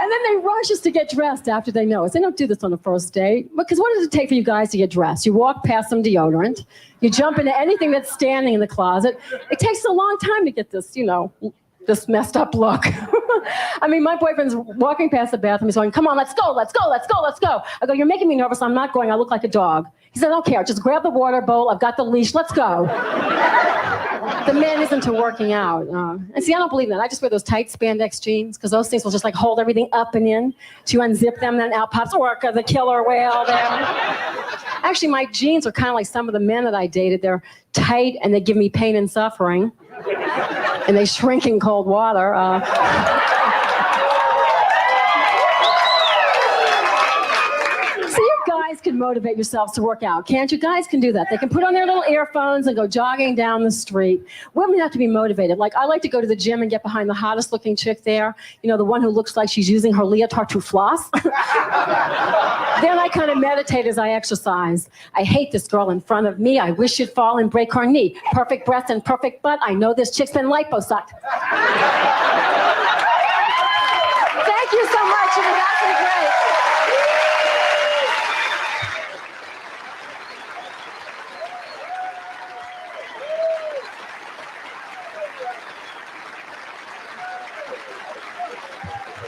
And then they rush us to get dressed after they know us. They don't do this on the first date. Because what does it take for you guys to get dressed? You walk past some deodorant. You jump into anything that's standing in the closet. It takes a long time to get this, you know, this messed up look. I mean, my boyfriend's walking past the bathroom. He's going, come on, let's go, let's go, let's go, let's go. I go, you're making me nervous. I'm not going. I look like a dog. He said, I don't care. Just grab the water bowl. I've got the leash. Let's go. The man isn't into working out. And see, I don't believe that. I just wear those tight spandex jeans because those things will just like hold everything up and in. So you unzip them, then out pops Orca, the killer whale there. Actually, my jeans are kind of like some of the men that I dated. They're tight and they give me pain and suffering. And they shrink in cold water. So you guys can motivate yourselves to work out, can't you? Guys can do that. They can put on their little earphones and go jogging down the street. Women have to be motivated. Like, I like to go to the gym and get behind the hottest looking chick there. You know, the one who looks like she's using her leotard to floss. Then I kind of meditate as I exercise. I hate this girl in front of me. I wish she'd fall and break her knee. Perfect breast and perfect butt. I know this chick's been liposucked. Thank you so much. You've been absolutely great.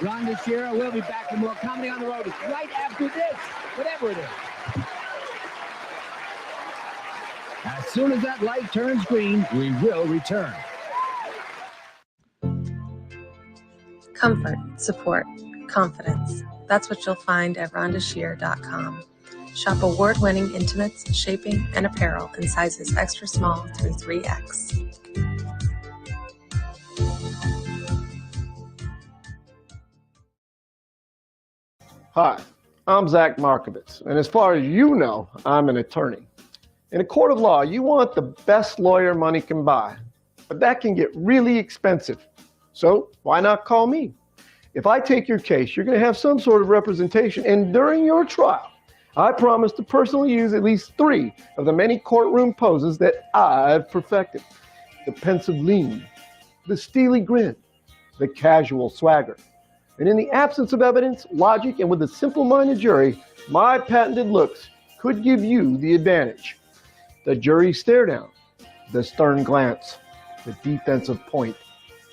Rhonda Shearer will be back for more Comedy on the Road right after this, whatever it is. As soon as that light turns green, we will return. Comfort, support, confidence. That's what you'll find at rhondashear.com. Shop award-winning intimates, shaping, and apparel in sizes extra small through 3X. Hi, I'm Zach Markovitz, and as far as you know, I'm an attorney. In a court of law, you want the best lawyer money can buy, but that can get really expensive. So why not call me? If I take your case, you're going to have some sort of representation, and during your trial, I promise to personally use at least 3 of the many courtroom poses that I've perfected. The pensive lean, the steely grin, the casual swagger. And in the absence of evidence, logic, and with a simple-minded jury, my patented looks could give you the advantage. The jury stare down, the stern glance, the defensive point.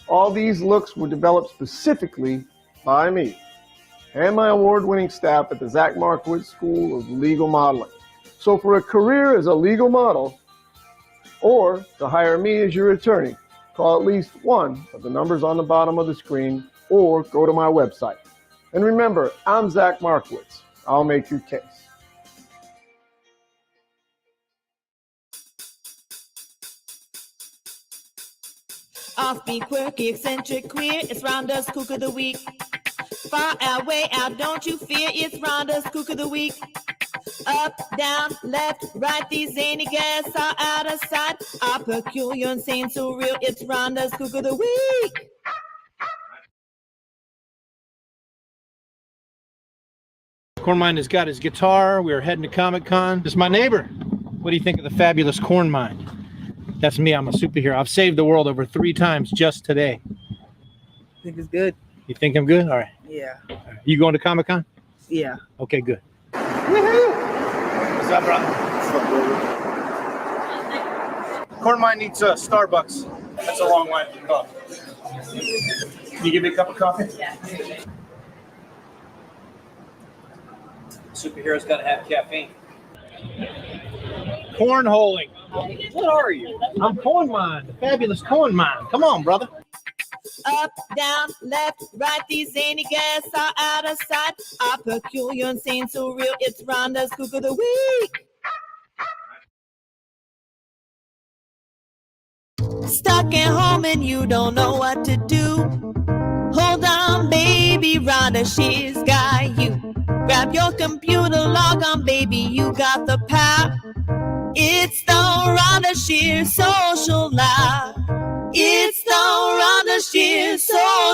All these looks were developed specifically by me and my award-winning staff at the Zach Markowitz School of Legal Modeling. So for a career as a legal model, or to hire me as your attorney, call at least one of the numbers on the bottom of the screen or go to my website. And remember, I'm Zach Markowitz. I'll make your case. Offbeat, quirky, eccentric, queer, it's Rhonda's Kook of the Week. Far out, way out, don't you fear, it's Rhonda's Kook of the Week. Up, down, left, right, these zany guests are out of sight. Are peculiar, insane, so real, it's Rhonda's Kook of the Week. Cornmine has got his guitar. We are heading to Comic-Con. This is my neighbor. What do you think of the fabulous Cornmine? That's me. I'm a superhero. I've saved the world over 3 times just today. I think it's good. You think I'm good? All right. Yeah. You going to Comic-Con? Yeah. Okay, good. What's up, brother? Cornmine needs Starbucks. That's a long line for coffee. Can you give me a cup of coffee? Yeah. Superhero's got to have caffeine. Cornholing. What are you? I'm Cornmine, the fabulous Cornmine. Come on, brother. Up, down, left, right, these zany guests are out of sight. Are peculiar, insane, so real, it's Rhonda's Kook of the Week. Stuck at home and you don't know what to do. Hold on, baby, Rhonda, she's got you. Grab your computer, log on, baby, you got the power. It's the Rhonda Shear Social Live. It's the Rhonda Shear Social